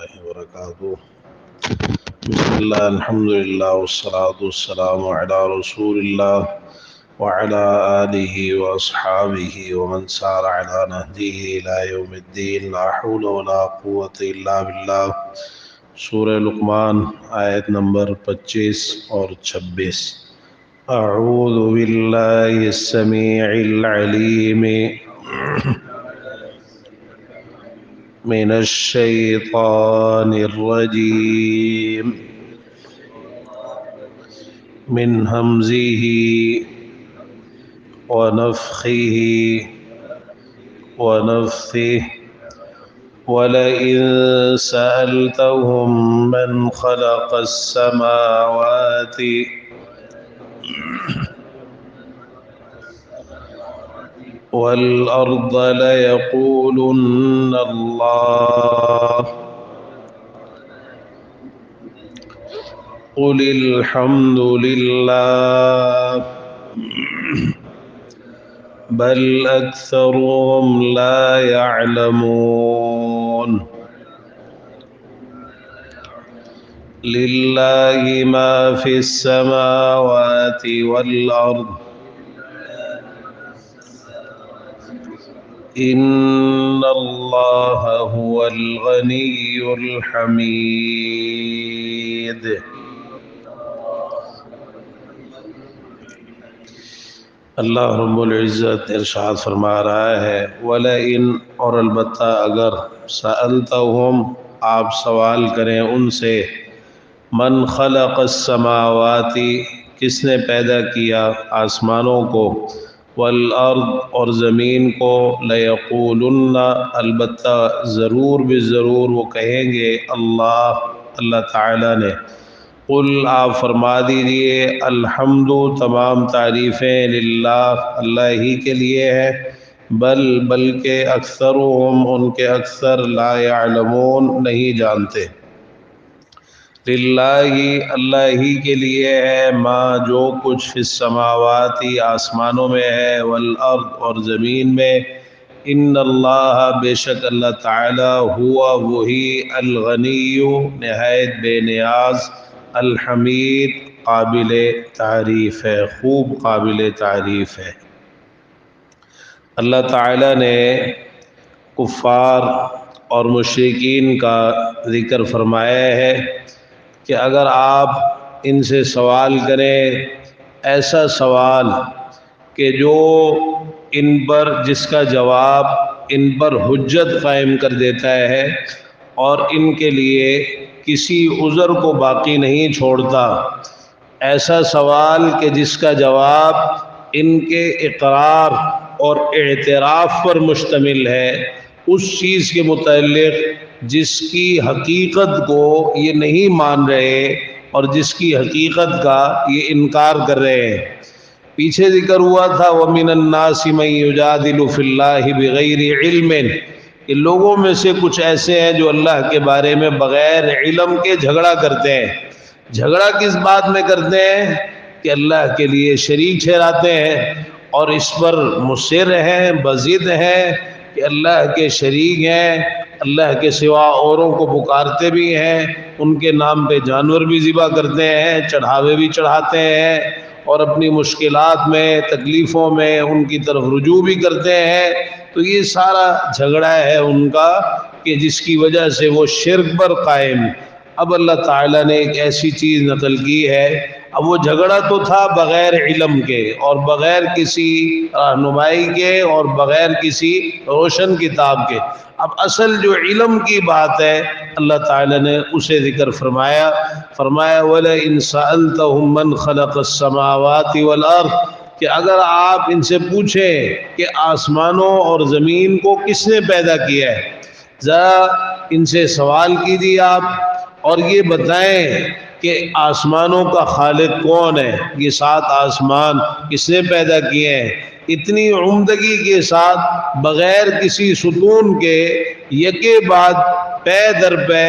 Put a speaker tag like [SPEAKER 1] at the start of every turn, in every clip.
[SPEAKER 1] وبركاته. بسم الله الحمد لله والصلاة والسلام على رسول الله وعلى آله وأصحابه ومن سار على نهجه إلى يوم الدين. لا حول ولا قوة إلا بالله. سورہ لقمان آیت نمبر 25 اور 26. اعوذ باللہ السمیع العلیم من الشیطان الرجیم من ہمزہ ونفخہ ونفثہ وَلَئِن سَأَلْتَهُم مَّنْ خَلَقَ السَّمَاوَاتِ وَالْأَرْضَ لَيَقُولُنَّ اللَّهُ قُلِ الْحَمْدُ لِلَّهِ بل أكثرهم لا يعلمون. لله ما في السماوات والأرض إن الله هو الغني الحميد. اللہ رب العزت ارشاد فرما رہا ہے وَلَئِن، اور البتہ اگر سألتہم، آپ سوال کریں ان سے، من خلق السماوات، کس نے پیدا کیا آسمانوں کو، والارض، اور زمین کو، لیقولن، البتہ ضرور بضرور وہ کہیں گے اللہ تعالی نے. قل، آپ فرما دیجئے، الحمد، تمام تعریفیں، للہ، اللہ ہی کے لیے ہے، بلکہ اکثرهم، ان کے اکثر، لا يعلمون، نہیں جانتے. للہ، اللہ ہی کے لیے ہے، ما، جو کچھ، فی السماوات، آسمانوں میں ہے، والارض، اور زمین میں، ان اللہ، بے شک اللہ تعالی، ہوا، وہی، الغنی، نہایت بے نیاز، الحمید، قابل تعریف ہے، خوب قابل تعریف ہے. اللہ تعالی نے کفار اور مشرکین کا ذکر فرمایا ہے کہ اگر آپ ان سے سوال کریں ایسا سوال کہ جو ان پر، جس کا جواب ان پر حجت قائم کر دیتا ہے اور ان کے لیے کسی عذر کو باقی نہیں چھوڑتا، ایسا سوال کہ جس کا جواب ان کے اقرار اور اعتراف پر مشتمل ہے، اس چیز کے متعلق جس کی حقیقت کو یہ نہیں مان رہے اور جس کی حقیقت کا یہ انکار کر رہے ہیں. پیچھے ذکر ہوا تھا وَمِنَ النَّاسِ مَن يُجَادِلُ فِي اللَّهِ بِغَيْرِ عِلْمٍ، کہ لوگوں میں سے کچھ ایسے ہیں جو اللہ کے بارے میں بغیر علم کے جھگڑا کرتے ہیں. جھگڑا کس بات میں کرتے ہیں؟ کہ اللہ کے لیے شریک ٹھہراتے ہیں اور اس پر مصر ہیں، بضد ہیں کہ اللہ کے شریک ہیں، اللہ کے سوا اوروں کو پکارتے بھی ہیں، ان کے نام پہ جانور بھی ذبح کرتے ہیں، چڑھاوے بھی چڑھاتے ہیں، اور اپنی مشکلات میں، تکلیفوں میں ان کی طرف رجوع بھی کرتے ہیں. تو یہ سارا جھگڑا ہے ان کا کہ جس کی وجہ سے وہ شرک پر قائم. اب اللہ تعالیٰ نے ایک ایسی چیز نقل کی ہے، اب وہ جھگڑا تو تھا بغیر علم کے اور بغیر کسی رہنمائی کے اور بغیر کسی روشن کتاب کے. اب اصل جو علم کی بات ہے اللہ تعالیٰ نے اسے ذکر فرمایا وَلَئِن سَأَلْتَهُم مَّنْ خَلَقَ السَّمَاوَاتِ وَالْأَرْضِ، کہ اگر آپ ان سے پوچھیں کہ آسمانوں اور زمین کو کس نے پیدا کیا ہے، ذرا ان سے سوال کیجیے آپ اور یہ بتائیں کہ آسمانوں کا خالق کون ہے، یہ 7 آسمان کس نے پیدا کیے ہیں. اتنی عمدگی کے ساتھ بغیر کسی ستون کے یکے بعد پے در پے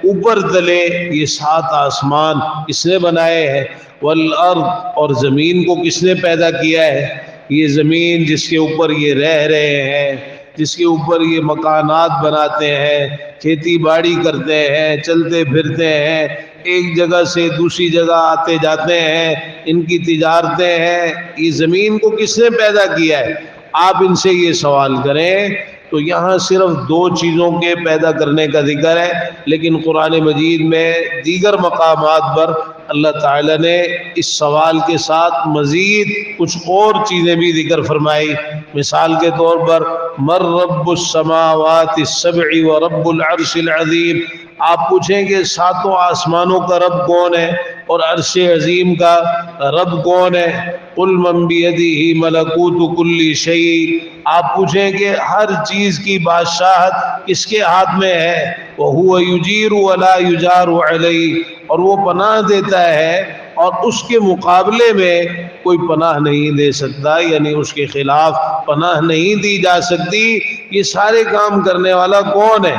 [SPEAKER 1] اوپر تلے یہ 7 آسمان کس نے بنائے ہیں. والارض، اور زمین کو کس نے پیدا کیا ہے، یہ زمین جس کے اوپر یہ رہ رہے ہیں، جس کے اوپر یہ مکانات بناتے ہیں، کھیتی باڑی کرتے ہیں، چلتے پھرتے ہیں، ایک جگہ سے دوسری جگہ آتے جاتے ہیں، ان کی تجارتیں ہیں، یہ زمین کو کس نے پیدا کیا ہے؟ آپ ان سے یہ سوال کریں۔ تو یہاں صرف دو چیزوں کے پیدا کرنے کا ذکر ہے، لیکن قرآن مجید میں دیگر مقامات پر اللہ تعالیٰ نے اس سوال کے ساتھ مزید کچھ اور چیزیں بھی ذکر فرمائی۔ مثال کے طور پر مر رب السماوات السبع ورب العرش العظیم، آپ پوچھیں کہ ساتوں آسمانوں کا رب کون ہے اور عرش عظیم کا رب کون ہے؟ قل من بیدہ ملکوت کل شیء، آپ پوچھیں کہ ہر چیز کی بادشاہت کس کے ہاتھ میں ہے؟ وَهُوَ يُجِيرُ وَلَا يُجَارُ عَلَيْهِ، اور وہ پناہ دیتا ہے اور اس کے مقابلے میں کوئی پناہ نہیں دے سکتا، یعنی اس کے خلاف پناہ نہیں دی جا سکتی۔ یہ سارے کام کرنے والا کون ہے؟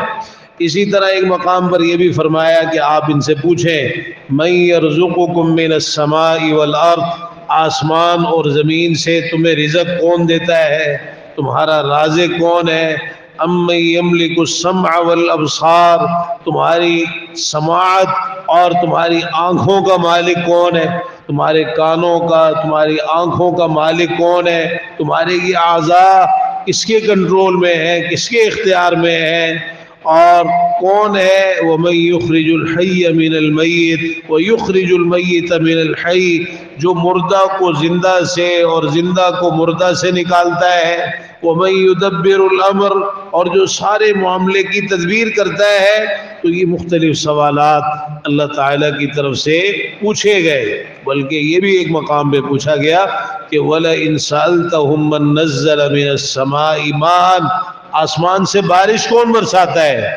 [SPEAKER 1] اسی طرح ایک مقام پر یہ بھی فرمایا کہ آپ ان سے پوچھیں مَن يَرْزُقُكُم مِّنَ السَّمَاءِ وَالْأَرْضِ، آسمان اور زمین سے تمہیں رزق کون دیتا ہے؟ تمہارا رازق کون ہے؟ اَمَّن يَمْلِكُ السَّمْعَ وَالْأَبْصَارَ، تمہاری سماعت اور تمہاری آنکھوں کا مالک کون ہے؟ تمہارے کانوں کا، تمہاری آنکھوں کا مالک کون ہے؟ تمہارے یہ اعضاء کس کے کنٹرول میں ہیں، کس کے اختیار میں ہیں؟ اور کون ہے وَمَن يُخْرِجُ الْحَيَّ مِنَ الْمَيِّتِ وَيُخْرِجُ الْمَيِّتَ مِنَ الْحَيِّ، جو مردہ کو زندہ سے اور زندہ کو مردہ سے نکالتا ہے۔ وَمَن يُدَبِّرُ الْأَمْرَ، اور جو سارے معاملے کی تدبیر کرتا ہے۔ تو یہ مختلف سوالات اللہ تعالیٰ کی طرف سے پوچھے گئے، بلکہ یہ بھی ایک مقام پہ پوچھا گیا کہ وَلَئِن سَأَلْتَهُم مَّن نَّزَّلَ مِنَ السَّمَاءِ مَاءً، آسمان سے بارش کون برساتا ہے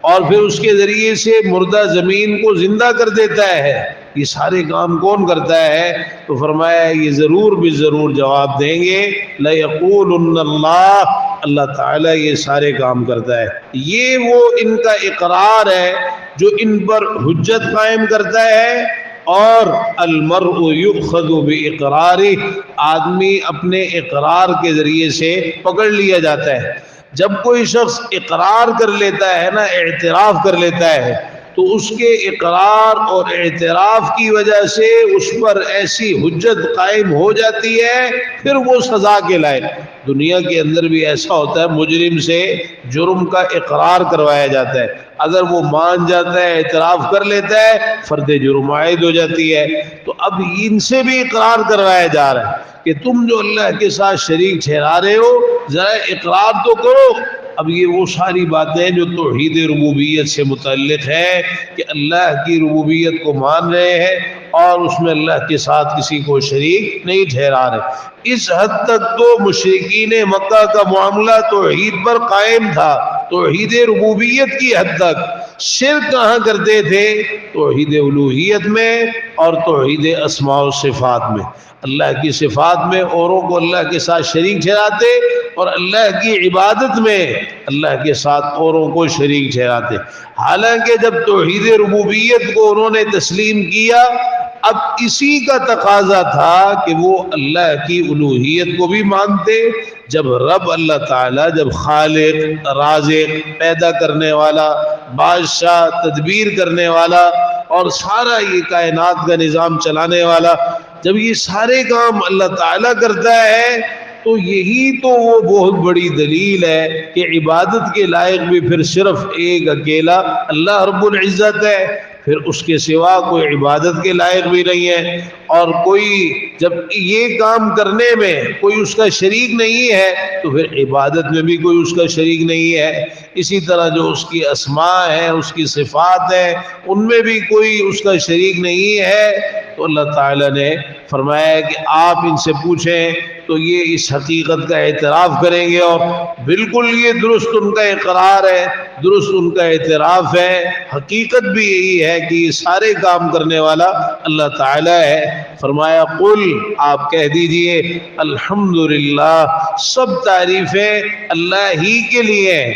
[SPEAKER 1] اور پھر اس کے ذریعے سے مردہ زمین کو زندہ کر دیتا ہے، یہ سارے کام کون کرتا ہے؟ تو فرمایا یہ ضرور بھی ضرور جواب دیں گے لَيَقُولُنَّ اللَّهُ، اللہ تعالیٰ یہ سارے کام کرتا ہے۔ یہ وہ ان کا اقرار ہے جو ان پر حجت قائم کرتا ہے۔ اور المرء یؤخذ باقرارہ، آدمی اپنے اقرار کے ذریعے سے پکڑ لیا جاتا ہے۔ جب کوئی شخص اقرار کر لیتا ہے نا، اعتراف کر لیتا ہے، تو اس کے اقرار اور اعتراف کی وجہ سے اس پر ایسی حجت قائم ہو جاتی ہے، پھر وہ سزا کے لائق۔ دنیا کے اندر بھی ایسا ہوتا ہے، مجرم سے جرم کا اقرار کروایا جاتا ہے، اگر وہ مان جاتا ہے، اعتراف کر لیتا ہے، فرد جرم عائد ہو جاتی ہے۔ تو اب ان سے بھی اقرار کروایا جا رہا ہے کہ تم جو اللہ کے ساتھ شریک ٹھہرا رہے ہو، ذرا اقرار تو کرو۔ اب یہ وہ ساری باتیں جو توحید ربوبیت سے متعلق ہے کہ اللہ کی ربوبیت کو مان رہے ہیں اور اس میں اللہ کے ساتھ کسی کو شریک نہیں ٹھہرا رہے۔ اس حد تک تو مشرکین مکہ کا معاملہ توحید پر قائم تھا، توحید ربوبیت کی حد تک۔ شرک کہاں کرتے تھے؟ توحید الوہیت میں اور توحید اسماء و صفات میں۔ اللہ کی صفات میں اوروں کو اللہ کے ساتھ شریک ٹھہراتے اور اللہ کی عبادت میں اللہ کے ساتھ اوروں کو شریک ٹھہراتے۔ حالانکہ جب توحید ربوبیت کو انہوں نے تسلیم کیا، اب اسی کا تقاضا تھا کہ وہ اللہ کی الوہیت کو بھی مانتے۔ جب رب اللہ تعالیٰ، جب خالق، رازق، پیدا کرنے والا، بادشاہ، تدبیر کرنے والا اور سارا یہ کائنات کا نظام چلانے والا، جب یہ سارے کام اللہ تعالیٰ کرتا ہے، تو یہی تو وہ بہت بڑی دلیل ہے کہ عبادت کے لائق بھی پھر صرف ایک اکیلا اللہ رب العزت ہے، پھر اس کے سوا کوئی عبادت کے لائق بھی نہیں ہے۔ اور کوئی جب یہ کام کرنے میں کوئی اس کا شریک نہیں ہے، تو پھر عبادت میں بھی کوئی اس کا شریک نہیں ہے۔ اسی طرح جو اس کی اسماء ہیں، اس کی صفات ہیں، ان میں بھی کوئی اس کا شریک نہیں ہے۔ تو اللہ تعالیٰ نے فرمایا کہ آپ ان سے پوچھیں تو یہ اس حقیقت کا اعتراف کریں گے، اور بالکل یہ درست ان کا اقرار ہے، درست ان کا اعتراف ہے۔ حقیقت بھی یہی ہے کہ یہ سارے کام کرنے والا اللہ تعالیٰ ہے۔ فرمایا قل، آپ کہہ دیجئے الحمدللہ، سب تعریفیں اللہ ہی کے لیے ہیں،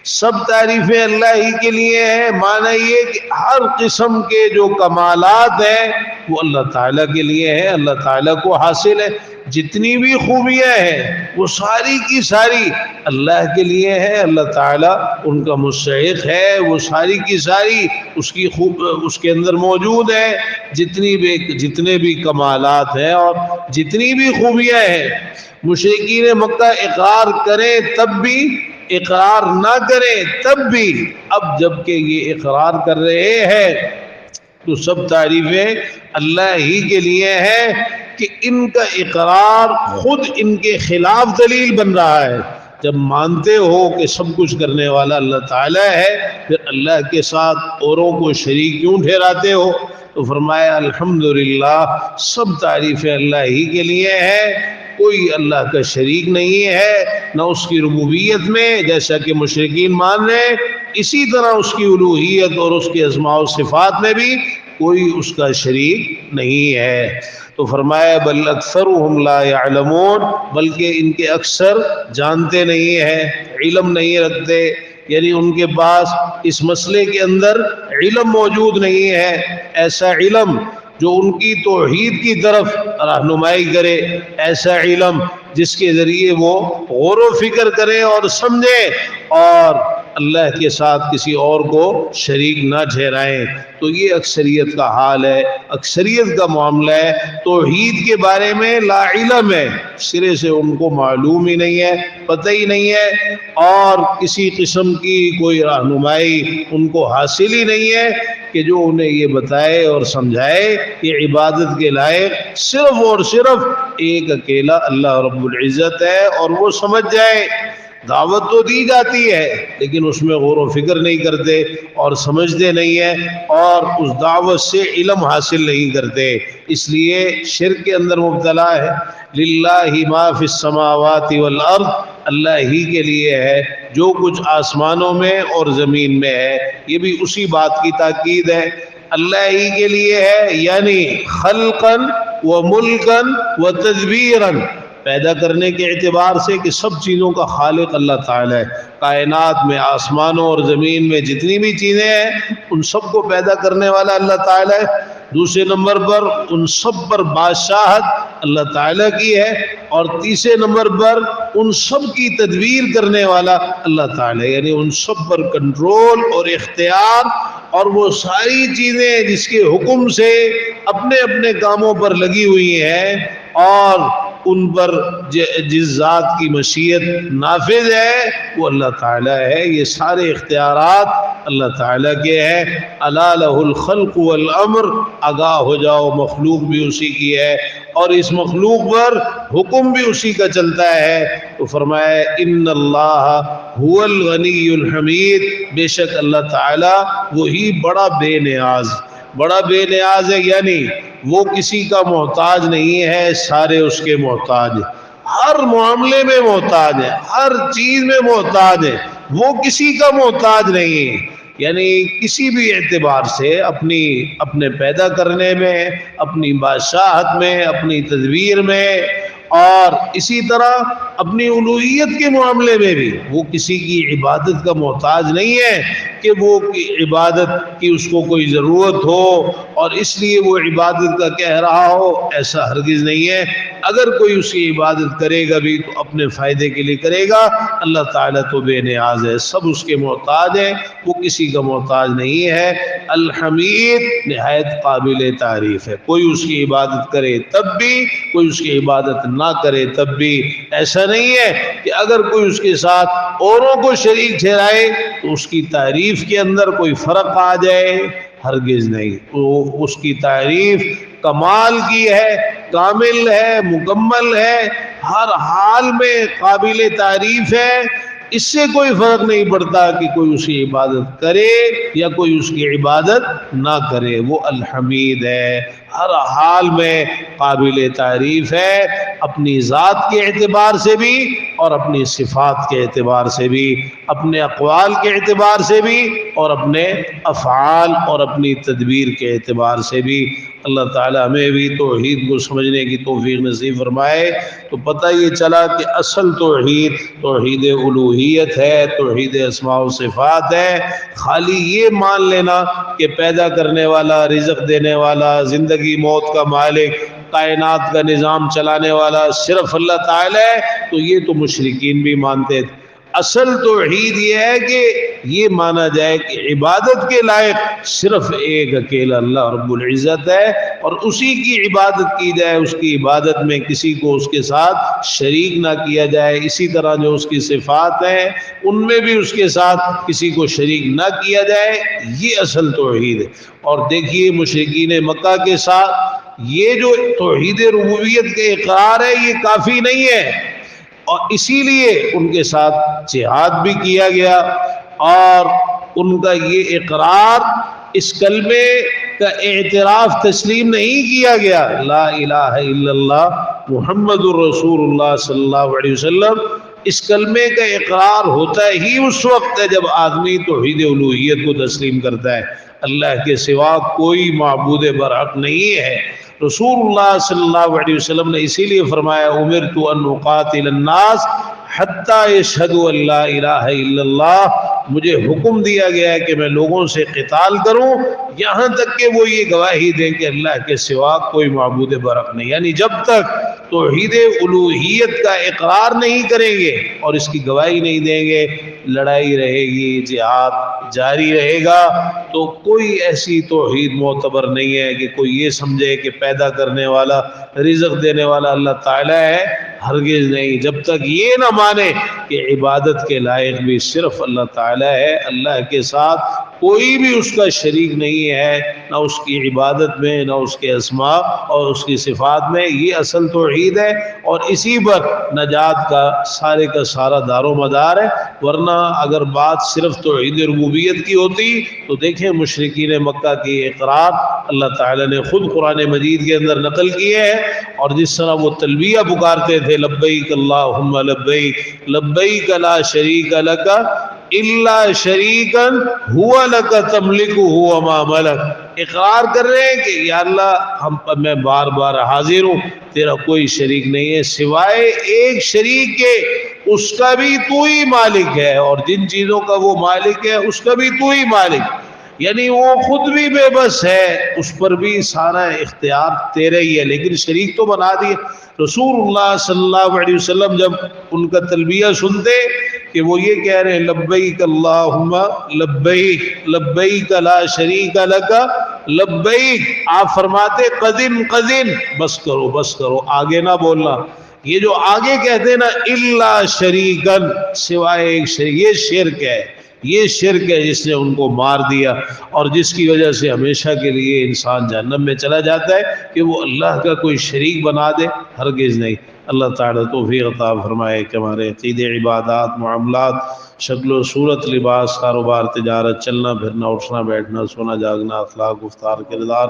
[SPEAKER 1] سب تعریفیں اللہ ہی کے لیے ہیں۔ معنی یہ کہ ہر قسم کے جو کمالات ہیں وہ اللہ تعالیٰ کے لیے ہیں، اللہ تعالیٰ کو حاصل ہے۔ جتنی بھی خوبیاں ہیں وہ ساری کی ساری اللہ کے لیے ہے، اللہ تعالیٰ ان کا مستحق ہے، وہ ساری کی ساری اس کے اندر موجود ہے، جتنے بھی کمالات ہیں اور جتنی بھی خوبیاں ہیں۔ مشرکین مکہ اقرار کریں تب بھی، اقرار نہ کریں تب بھی، اب جب کہ یہ اقرار کر رہے ہیں تو سب تعریفیں اللہ ہی کے لیے ہیں کہ ان کا اقرار خود ان کے خلاف دلیل بن رہا ہے۔ جب مانتے ہو کہ سب کچھ کرنے والا اللہ تعالیٰ ہے، پھر اللہ کے ساتھ اوروں کو شریک کیوں ٹھہراتے ہو؟ تو فرمایا الحمدللہ، سب تعریفیں اللہ ہی کے لیے ہیں، کوئی اللہ کا شریک نہیں ہے، نہ اس کی ربوبیت میں جیسا کہ مشرکین مان رہے ہیں، اسی طرح اس کی الوہیت اور اس کے اسماء و صفات میں بھی کوئی اس کا شریک نہیں ہے۔ تو فرمایا بل اکثرهم لا يعلمون، بلکہ ان کے اکثر جانتے نہیں ہیں، علم نہیں رکھتے، یعنی ان کے پاس اس مسئلے کے اندر علم موجود نہیں ہے، ایسا علم جو ان کی توحید کی طرف رہنمائی کرے، ایسا علم جس کے ذریعے وہ غور و فکر کریں اور سمجھیں اور اللہ کے ساتھ کسی اور کو شریک نہ ٹھہرائیں۔ تو یہ اکثریت کا حال ہے، اکثریت کا معاملہ ہے، توحید کے بارے میں لا علم ہے، سرے سے ان کو معلوم ہی نہیں ہے، پتہ ہی نہیں ہے، اور کسی قسم کی کوئی رہنمائی ان کو حاصل ہی نہیں ہے کہ جو انہیں یہ بتائے اور سمجھائے کہ عبادت کے لائق صرف اور صرف ایک اکیلا اللہ رب العزت ہے، اور وہ سمجھ جائے۔ دعوت تو دی جاتی ہے لیکن اس میں غور و فکر نہیں کرتے اور سمجھتے نہیں ہیں، اور اس دعوت سے علم حاصل نہیں کرتے، اس لیے شرک کے اندر مبتلا ہے۔ للہ ما فی السماوات والارض، اللہ ہی کے لیے ہے جو کچھ آسمانوں میں اور زمین میں ہے، یہ بھی اسی بات کی تاکید ہے، اللہ ہی کے لیے ہے، یعنی خلقاً و ملکاً و تدبیراً، پیدا کرنے کے اعتبار سے کہ سب چیزوں کا خالق اللہ تعالیٰ ہے، کائنات میں آسمانوں اور زمین میں جتنی بھی چیزیں ہیں ان سب کو پیدا کرنے والا اللہ تعالیٰ ہے۔ دوسرے نمبر پر ان سب پر بادشاہت اللہ تعالیٰ کی ہے، اور تیسرے نمبر پر ان سب کی تدبیر کرنے والا اللہ تعالیٰ ہے، یعنی ان سب پر کنٹرول اور اختیار، اور وہ ساری چیزیں جس کے حکم سے اپنے اپنے کاموں پر لگی ہوئی ہیں اور ان پر جس ذات کی مشیت نافذ ہے وہ اللہ تعالیٰ ہے، یہ سارے اختیارات اللہ تعالیٰ کے ہیں۔ الا لہ الخلق والامر، آگاہ ہو جاؤ مخلوق بھی اسی کی ہے اور اس مخلوق پر حکم بھی اسی کا چلتا ہے۔ تو فرمایا ان اللہ هو الغنی الحمید، بے شک اللہ تعالیٰ وہی بڑا بے نیاز ہے، یعنی وہ کسی کا محتاج نہیں ہے، سارے اس کے محتاج ہیں، ہر معاملے میں محتاج ہے، ہر چیز میں محتاج ہے، وہ کسی کا محتاج نہیں ہے، یعنی کسی بھی اعتبار سے اپنے پیدا کرنے میں، اپنی بادشاہت میں، اپنی تدبیر میں، اور اسی طرح اپنی الوہیت کے معاملے میں بھی وہ کسی کی عبادت کا محتاج نہیں ہے کہ وہ عبادت کی اس کو کوئی ضرورت ہو اور اس لیے وہ عبادت کا کہہ رہا ہو، ایسا ہرگز نہیں ہے۔ اگر کوئی اس کی عبادت کرے گا بھی تو اپنے فائدے کے لیے کرے گا، اللہ تعالیٰ تو بے نیاز ہے، سب اس کے محتاج ہیں، وہ کسی کا محتاج نہیں ہے۔ الحمید، نہایت قابل تعریف ہے، کوئی اس کی عبادت کرے تب بھی، کوئی اس کی عبادت نہ کرے تب بھی، ایسا نہیں ہے کہ اگر کوئی اس کے ساتھ اوروں کو شریک ٹھہرائے تو اس کی تعریف کے اندر کوئی فرق آ جائے، ہرگز نہیں، تو اس کی تعریف کمال کی ہے، کامل ہے، مکمل ہے، ہر حال میں قابل تعریف ہے، اس سے کوئی فرق نہیں پڑتا کہ کوئی اس کی عبادت کرے یا کوئی اس کی عبادت نہ کرے، وہ الحمید ہے، ہر حال میں قابل تعریف ہے، اپنی ذات کے اعتبار سے بھی اور اپنی صفات کے اعتبار سے بھی، اپنے اقوال کے اعتبار سے بھی اور اپنے افعال اور اپنی تدبیر کے اعتبار سے بھی۔ اللہ تعالی ہمیں بھی توحید کو سمجھنے کی توفیق نصیب فرمائے۔ تو پتہ یہ چلا کہ اصل توحید الوہیت ہے، توحید اسماء و صفات ہے۔ خالی یہ مان لینا کہ پیدا کرنے والا، رزق دینے والا، زندگی موت کا مالک، کائنات کا نظام چلانے والا صرف اللہ تعالی ہے، تو یہ تو مشرکین بھی مانتے تھے۔ اصل توحید یہ ہے کہ یہ مانا جائے کہ عبادت کے لائق صرف ایک اکیلا اللہ رب العزت ہے، اور اسی کی عبادت کی جائے، اس کی عبادت میں کسی کو اس کے ساتھ شریک نہ کیا جائے۔ اسی طرح جو اس کی صفات ہیں ان میں بھی اس کے ساتھ کسی کو شریک نہ کیا جائے، یہ اصل توحید ہے۔ اور دیکھیے مشرکین مکہ کے ساتھ یہ جو توحید ربوبیت کے اقرار ہے یہ کافی نہیں ہے، اور اسی لیے ان کے ساتھ جہاد بھی کیا گیا، اور ان کا یہ اقرار، اس کلمے کا اعتراف تسلیم نہیں کیا گیا، لا الہ الا اللہ محمد الرسول اللہ صلی اللہ علیہ وسلم۔ اس کلمے کا اقرار ہوتا ہی اس وقت ہے جب آدمی توحید الوہیت کو تسلیم کرتا ہے، اللہ کے سوا کوئی معبود برحق نہیں ہے۔ رسول اللہ صلی اللہ علیہ وسلم نے اسی لیے فرمایا امرت ان اقاتل الناس حتی یشہدوا ان لا الہ الا اللہ، مجھے حکم دیا گیا ہے کہ میں لوگوں سے قتال کروں یہاں تک کہ وہ یہ گواہی دیں کہ اللہ کے سوا کوئی معبود برحق نہیں۔ یعنی جب تک توحید الوہیت کا اقرار نہیں کریں گے اور اس کی گواہی نہیں دیں گے، لڑائی رہے گی، جہاد جاری رہے گا، تو کوئی ایسی توحید معتبر نہیں ہے کہ کوئی یہ سمجھے کہ پیدا کرنے والا، رزق دینے والا اللہ تعالیٰ ہے، ہرگز نہیں۔ جب تک یہ نہ مانے کہ عبادت کے لائق بھی صرف اللہ تعالیٰ ہے، اللہ کے ساتھ کوئی بھی اس کا شریک نہیں ہے، نہ اس کی عبادت میں، نہ اس کے اسماء اور اس کی صفات میں، یہ اصل توحید ہے، اور اسی پر نجات کا سارا دار و مدار ہے۔ ورنہ اگر بات صرف توحید ربوبیت کی ہوتی تو دیکھیں مشرکین مکہ کی اقرار اللہ تعالیٰ نے خود قرآن مجید کے اندر نقل کیے ہیں، اور جس طرح وہ تلبیہ پکارتے تھے لبیک اللہم لبیک لبیک لا شریک لک الا شریکا هو لک تملکہ وما ملک، اقرار کر رہے ہیں کہ یا اللہ میں بار بار حاضر ہوں، تیرا کوئی شریک نہیں ہے سوائے ایک شریک کے، اس کا بھی تو ہی مالک ہے، اور جن چیزوں کا وہ مالک ہے اس کا بھی تو ہی مالک، یعنی وہ خود بھی بے بس ہے، اس پر بھی سارا اختیار تیرے ہی ہے، لیکن شریک تو بنا دیے۔ رسول اللہ صلی اللہ علیہ وسلم جب ان کا تلبیہ سنتے کہ وہ یہ کہہ رہے ہیں لبیک اللہم لبیک لبیک لا شریک لک لبیک، آپ فرماتے قذن قذن، بس کرو بس کرو، آگے نہ بولنا۔ یہ جو آگے کہتے ہیں نا الا شریکن، سوائے ایک شریک، یہ شرک ہے، یہ شرک ہے جس نے ان کو مار دیا، اور جس کی وجہ سے ہمیشہ کے لیے انسان جہنم میں چلا جاتا ہے کہ وہ اللہ کا کوئی شریک بنا دے، ہرگز نہیں۔ اللہ تعالیٰ توفیق عطا فرمائے کہ ہمارے عقیدے، عبادات، معاملات، شکل و صورت، لباس، کاروبار، تجارت، چلنا پھرنا، اٹھنا بیٹھنا، سونا جاگنا، اخلاق، گفتار، کردار،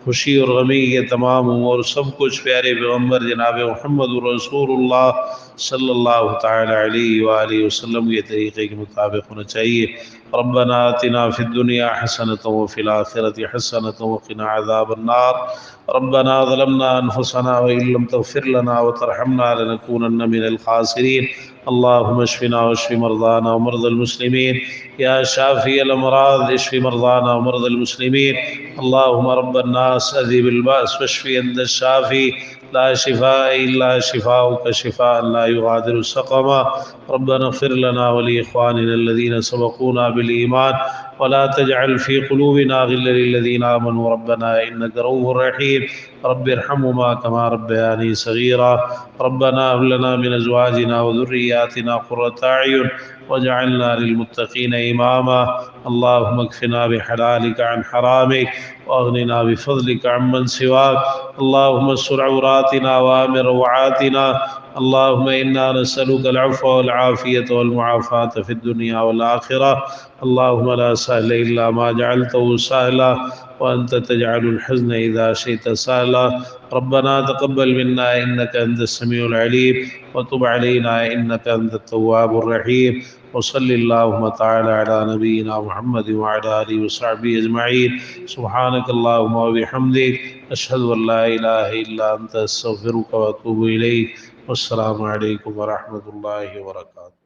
[SPEAKER 1] خوشی اور غمی، یہ تمام امور سب کچھ پیارے پیغمبر جناب محمد رسول اللہ صلی اللہ تعالی علیہ وآلہ وسلم کے طریقے کے مطابق ہونا چاہیے۔ ربنا آتنا فی الدنیا حسنۃ وفی الآخرۃ حسنۃ وقنا عذاب النار۔ ربنا ظلمنا انفسنا وان لم تغفر لنا وترحمنا لنكونن من الخاسرین۔ اللهم اشفنا واشف مرضانا ومرضى المسلمين يا شافي الامراض اشف مرضانا ومرضى المسلمين۔ اللهم رب الناس اذهب الباس واشف انت الشافي لا شفاء الا شفاؤك شفاء لا يغادر سقما۔ ربنا اغفر لنا ولاخواننا الذين سبقونا بالايمان ولا تجعل في قلوبنا غلا للذين آمنوا ربنا إنك رؤوف رحيم۔ رب ارحمهما كما ربياني صغيرا۔ ربنا هب لنا من أزواجنا وذرياتنا قرة أعين واجعلنا للمتقين إماما۔ اللهم اكفنا بحلالك عن حرامك واغننا بفضلك عمن سواك۔ اللهم استر عوراتنا وآمن روعاتنا۔ اللهم إنا نسألك العفو والعافية والمعافاة في الدنيا والآخرة۔ اللهم لا سهل إلا ما جعلته سهلا وأنت تجعل الحزن إذا شئت سهلا۔ ربنا تقبل منا إنك أنت السميع العليم وتب علينا إنك أنت التواب الرحيم۔ وصل اللهم تعالى على نبينا محمد وعلى آله وصحبه أجمعين۔ سبحانك اللهم وبحمدك أشهد أن لا إله إلا أنت أستغفرك وأتوب إليك۔ والسلام عليكم ورحمة الله وبركاته۔